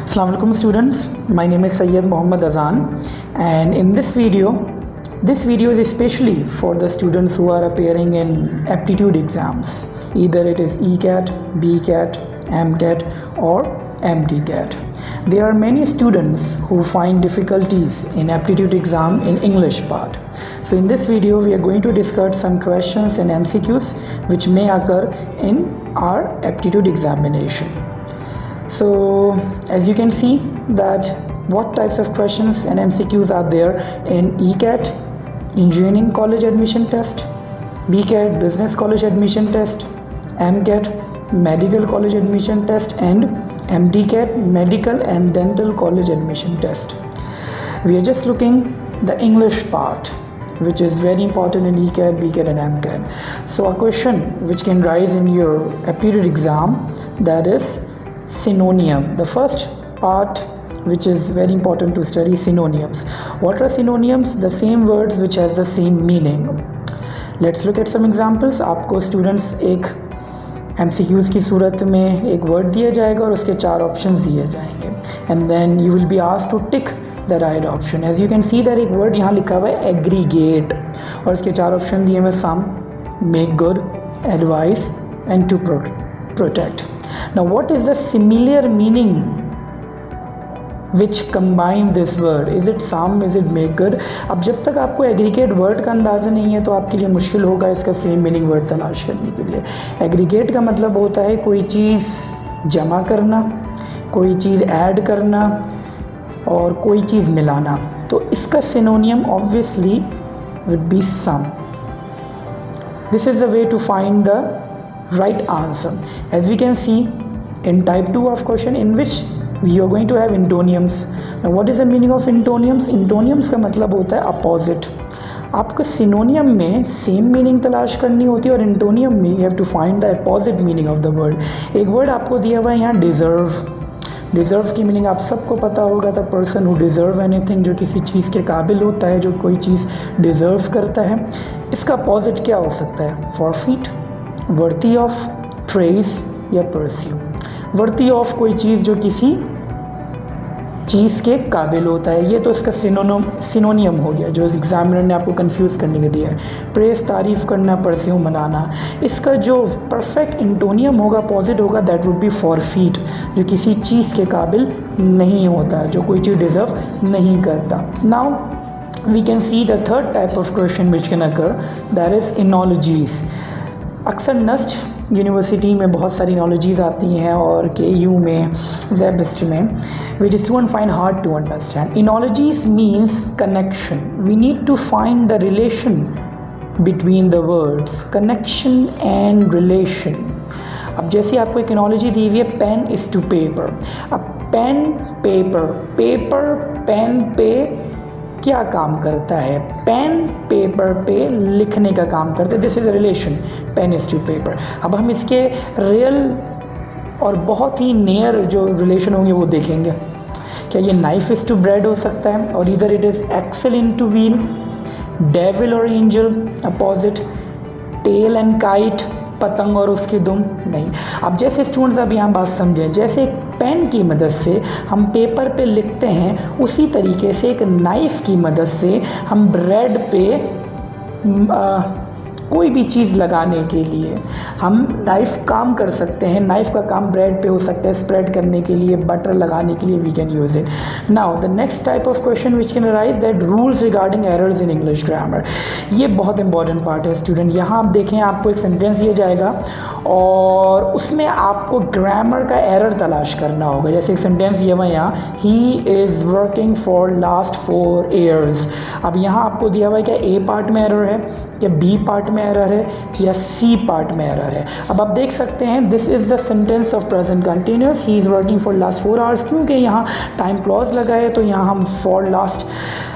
Assalamu alaikum students, my name is Sayyid Muhammad Azan, and in this video is especially for the students who are appearing in aptitude exams, either it is ECAT, BCAT, MCAT or MDCAT. There are many students who find difficulties in aptitude exam in English part. So in this video we are going to discuss some questions and MCQs which may occur in our aptitude examination. So as you can see that what types of questions and MCQs are there in ECAT, Engineering College Admission Test, BCAT, Business College Admission Test, MCAT, Medical College Admission Test, and MDCAT, Medical and Dental College Admission Test. We are just looking the English part, which is very important in ECAT, BCAT and MCAT. So a question which can rise in your aptitude exam, that is synonym. The first part which is very important to study, synonyms. What are synonyms? The same words which has the same meaning. Let's look at some examples. आपको students एक MCQs की सूरत में एक word दिया जाएगा और उसके 4 options दिए जाएंगे, and then you will be asked to tick the right option. As you can see that एक word यहाँ लिखा हुआ है aggregate और इसके 4 option दिए हुए sum, make good, advise and to protect. Now what is the similar meaning which combine this word? Is it sum? Is it make good? अब जब तक आपको aggregate word का अंदाज़ा नहीं है तो आपके लिए मुश्किल होगा इसका same meaning word तलाश करने के लिए. Aggregate का मतलब होता है कोई चीज़ जमा करना, कोई चीज़ ऐड करना और कोई चीज़ मिलाना. तो इसका synonym obviously would be sum. This is the way to find the right answer. As we can see in type 2 of question in which we are going to have antonyms. Now what is the meaning of antonyms? Antonyms का मतलब होता है opposite. आपको synonym में same meaning तलाश करनी होती है और antonyms में you have to find the opposite meaning of the word. एक word आपको दिया हुआ है यहाँ deserve. डिज़र्व की मीनिंग आप सबको पता होगा, the person who deserve anything, जो किसी चीज़ के काबिल होता है, जो कोई चीज़ डिज़र्व करता है. इसका अपोजिट क्या हो सकता है? फॉरफीट, वर्दी ऑफ, ट्रेस या परस्यू. वर्दी ऑफ कोई चीज़ जो किसी चीज़ के काबिल होता है, ये तो इसका सिनोनियम हो गया जो एग्जामिनर ने आपको कंफ्यूज करने के दिया है. प्रेस तारीफ़ करना, परस्यू मनाना. इसका जो परफेक्ट इंटोनियम होगा, अपोजिट होगा, दैट वुड बी फॉरफीट, जो किसी चीज़ के काबिल नहीं होता, जो कोई चीज़ डिज़र्व नहीं करता. Now we can see the third type of question which can occur, that is analogies. अक्सर नस्ट यूनिवर्सिटी में बहुत सारी इनोलॉजीज़ आती हैं और KU में, ज़ेबिस्ट में, which students find hard to understand. Inologies means connection. We need to find the relation between the words, connection and relation. अब जैसे आपको एक इनोलॉजी दी हुई है, पेन इज़ टू पेपर. अब पेन, पेपर, पेपर पेन पे क्या काम करता है? पेन पेपर पे लिखने का काम करता है. This is a relation, pen is to paper. अब हम इसके रियल और बहुत ही नियर जो रिलेशन होंगे वो देखेंगे. क्या ये नाइफ इज़ टू ब्रेड हो सकता है? और इधर it is axle in to wheel, devil और angel opposite, tail and kite, पतंग और उसकी दुम. नहीं. अब जैसे स्टूडेंट्स अब यहाँ बात समझें, जैसे एक पेन की मदद से हम पेपर पे लिखते हैं, उसी तरीके से एक नाइफ़ की मदद से हम ब्रेड पे कोई भी चीज़ लगाने के लिए हम नाइफ़ काम कर सकते हैं. नाइफ़ का काम ब्रेड पे हो सकता है, स्प्रेड करने के लिए, बटर लगाने के लिए we can use it. Now the next type of question which can arise, that rules regarding errors in English grammar. ये बहुत इंपॉर्टेंट पार्ट है स्टूडेंट. यहाँ आप देखें, आपको एक सेंटेंस दिया जाएगा और उसमें आपको ग्रामर का एरर तलाश करना होगा. जैसे एक सेंटेंस दिया हुआ है यहाँ, he is working for last 4 years. अब यहाँ आपको दिया हुआ है क्या ए पार्ट में एरर है, या बी पार्ट में एरर है, या सी पार्ट में एरर है. अब आप देख सकते हैं this is the sentence of present continuous, he is working for last 4 hours. क्योंकि यहाँ टाइम क्लॉज लगा है तो यहाँ हम फॉर लास्ट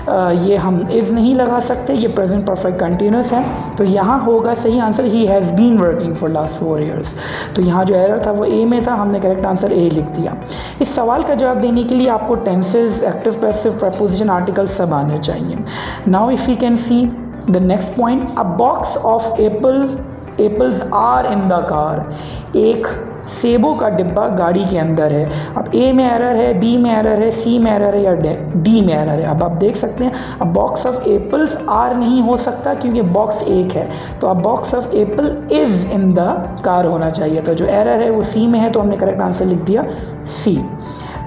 ये हम इज़ नहीं लगा सकते, ये प्रेजेंट परफेक्ट कंटिन्यूस है. तो यहाँ होगा सही answer, he has been working for last 4 years. तो यहाँ जो एरर था वो ए में था, हमने करेक्ट आंसर ए लिख दिया. इस सवाल का जवाब देने के लिए आपको tenses, active, passive, preposition, article सब आने चाहिए. Now if you can see the next point, a box of apples are in the car. एक सेबों का डिब्बा गाड़ी के अंदर है। अब ए में एरर है, बी में एरर है, सी में एरर है या डी में एरर है। अब आप देख सकते हैं अब बॉक्स ऑफ एप्पल्स आर नहीं हो सकता क्योंकि बॉक्स एक है, तो अब box of Apple is in the car होना चाहिए। तो जो एरर है वो सी में है, तो हमने करेक्ट आंसर लिख दिया C.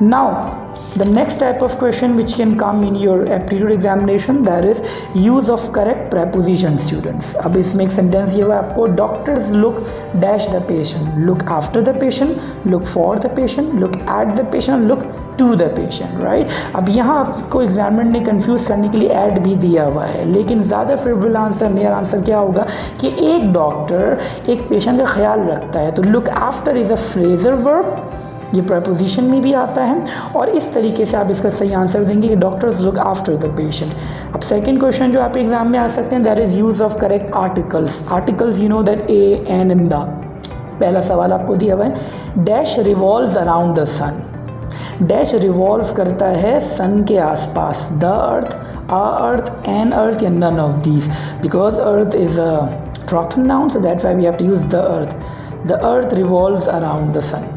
Now the next type of question which can come in your aptitude examination, that is use of correct preposition students। अब इसमें एक सेंटेंस ये हुआ आपको, doctors look dash the patient, look after the patient, look for the patient, look at the patient, look to the patient, right. अब यहाँ आपको examiner ने कंफ्यूज करने के लिए ऐड भी दिया हुआ है, लेकिन ज़्यादा फेवरेबल आंसर, मेरा आंसर क्या होगा कि एक डॉक्टर एक पेशेंट का ख्याल रखता है, तो look after is a Fraser verb, ये प्रपोजिशन में भी आता है, और इस तरीके से आप इसका सही आंसर देंगे कि doctors look after the patient. अब सेकंड क्वेश्चन जो आप एग्जाम में आ सकते हैं, that is use of correct articles. Articles you know that a an and the. पहला सवाल आपको दिया हुआ है, dash revolves around the sun. Dash revolve करता है सन के आसपास, the earth, uh earth, an earth या none of these, because earth is a proper noun, so that's why we have to use the earth. The earth revolves around the sun.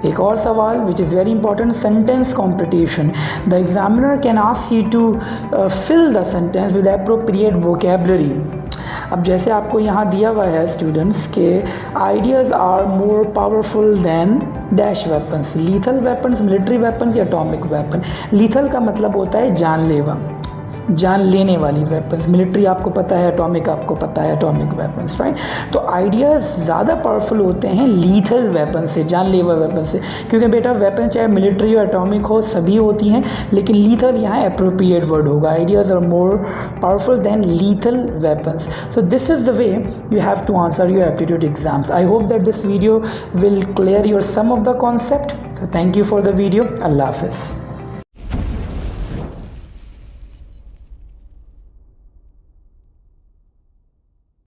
एक और सवाल which is very important, sentence competition. The examiner can ask you to fill the sentence with appropriate vocabulary. अब जैसे आपको यहाँ दिया हुआ है स्टूडेंट्स के ideas are more powerful than dash weapons, lethal weapons, military weapons या एटॉमिक वेपन। लीथल का मतलब होता है जानलेवा, जान लेने वाली वेपन्स, मिलिट्री आपको पता है, एटॉमिक आपको पता है, एटॉमिक वेपन्स, राइट। तो आइडियाज़ ज़्यादा पावरफुल होते हैं लीथल वेपन से, जानलेवा वेपन से, क्योंकि बेटा वेपन चाहे मिलिट्री हो, एटॉमिक हो, सभी होती हैं, लेकिन लीथल यहाँ अप्रोप्रिएट वर्ड होगा। Ideas are more powerful than lethal weapons. So this is the way you have to answer your aptitude exams. I hope that this video will clear your some of the concept. So thank you for the video. Allah Hafiz.